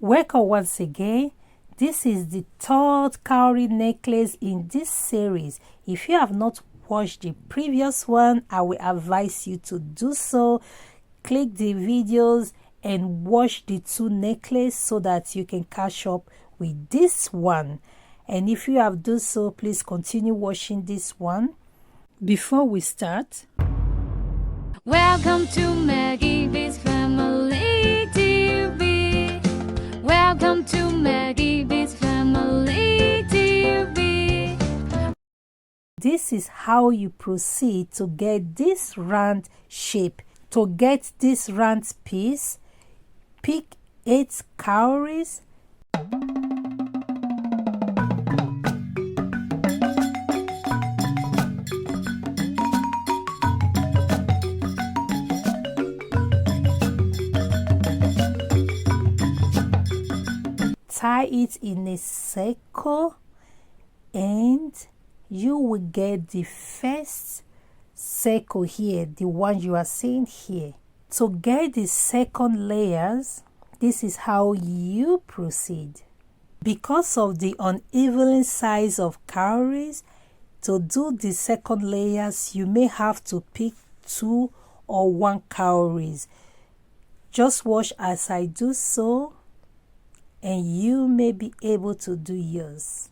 Welcome once again. This is the third cowrie necklace in this series. If you have not watched the previous one, I will advise you to do so. Click the videos and watch the two necklaces so that you can catch up with this one. And if you have done so, please continue watching this one. Before we start, welcome to Meggie B's Family TV. Welcome to Meggie B's Family TV. This is how you proceed to get this round shape. To get this round piece, pick 8 cowries. Tie it in a circle and you will get the first circle here, the one you are seeing here. To get the second layers, this is how you proceed. Because of the uneven size of cowries, to do the second layers, you may have to pick 2 or 1 cowries. Just watch as I do so, and you may be able to do yours.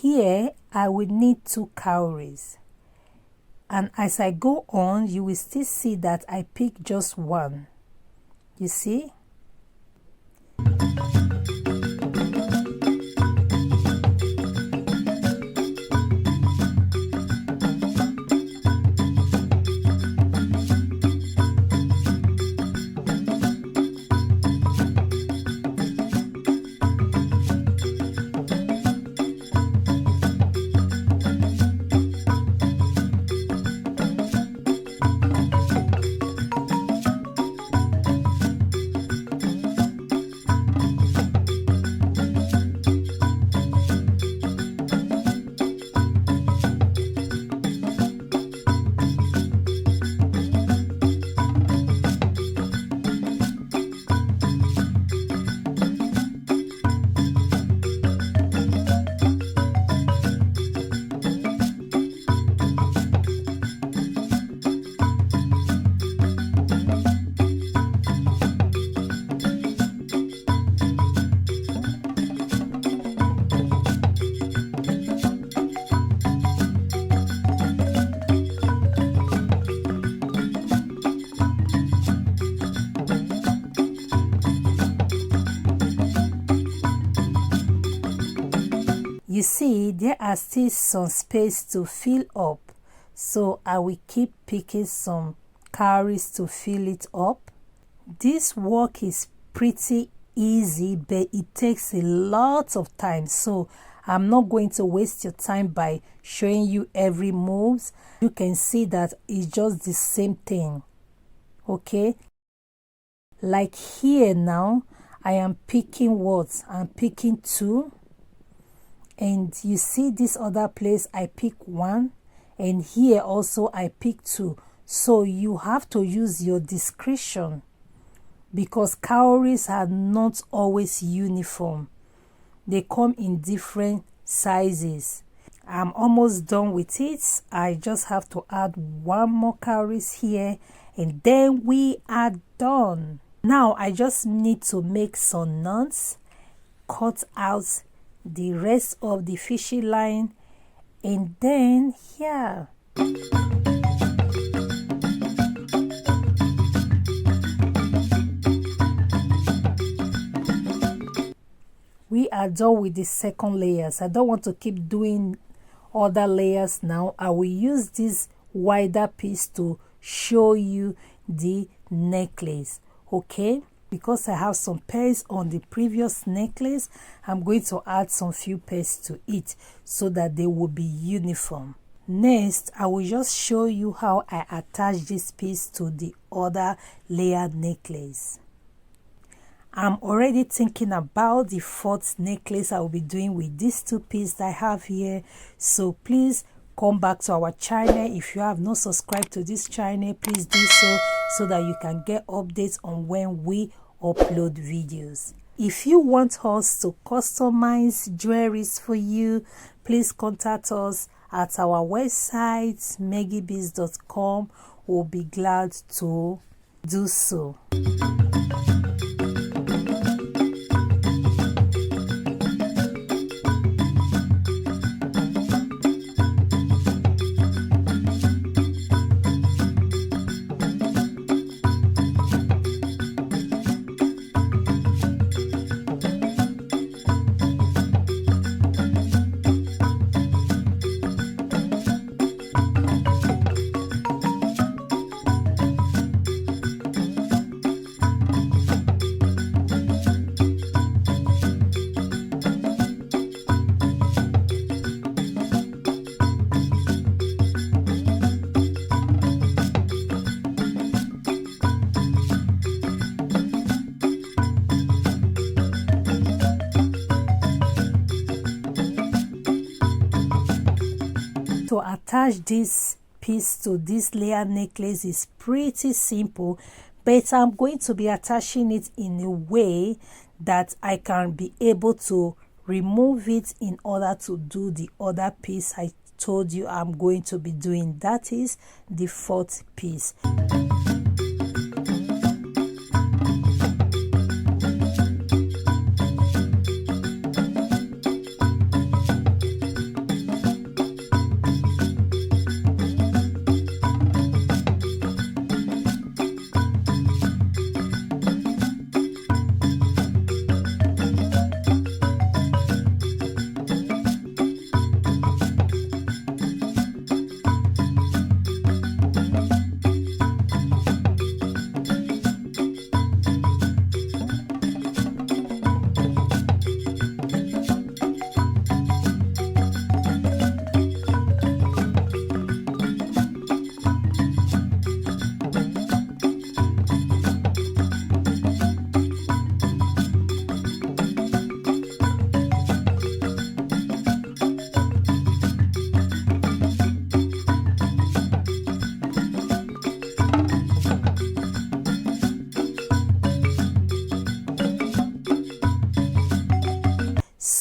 Here, I will need 2 cowries, and as I go on, you will still see that I pick just 1. You see? You see, there are still some space to fill up, so I will keep picking some cowries to fill it up. This work is pretty easy, but it takes a lot of time, so I'm not going to waste your time by showing you every moves. You can see that it's just the same thing, okay? Like here now, I am picking what? I'm picking 2. And you see this other place, I pick 1, and here also I pick 2. So you have to use your discretion because cowries are not always uniform. They come in different sizes. I'm almost done with it. I just have to add 1 more cowries here, and then we are done. Now I just need to make some knots, cut out the rest of the fishy line, and then here we are done with the second layers. I don't want to keep doing other layers now. I will use this wider piece to show you the necklace. Okay, because I have some pearls on the previous necklace, I'm going to add some few pearls to it so that they will be uniform. Next, I will just show you how I attach this piece to the other layered necklace. I'm already thinking about the fourth necklace I will be doing with these two pieces I have here. So please come back to our channel. If you have not subscribed to this channel, please do so that you can get updates on when we upload videos. If you want us to customize jewelries for you, please contact us at our website meggiebees.com. We'll be glad to do so. To attach this piece to this layer necklace is pretty simple, but I'm going to be attaching it in a way that I can be able to remove it in order to do the other piece I told you I'm going to be doing. That is the fourth piece.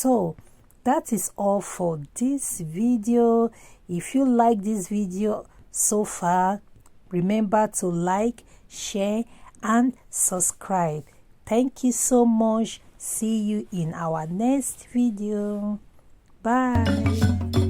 So that is all for this video. If you like this video so far, remember to like, share and subscribe. Thank you so much. See you in our next video. Bye.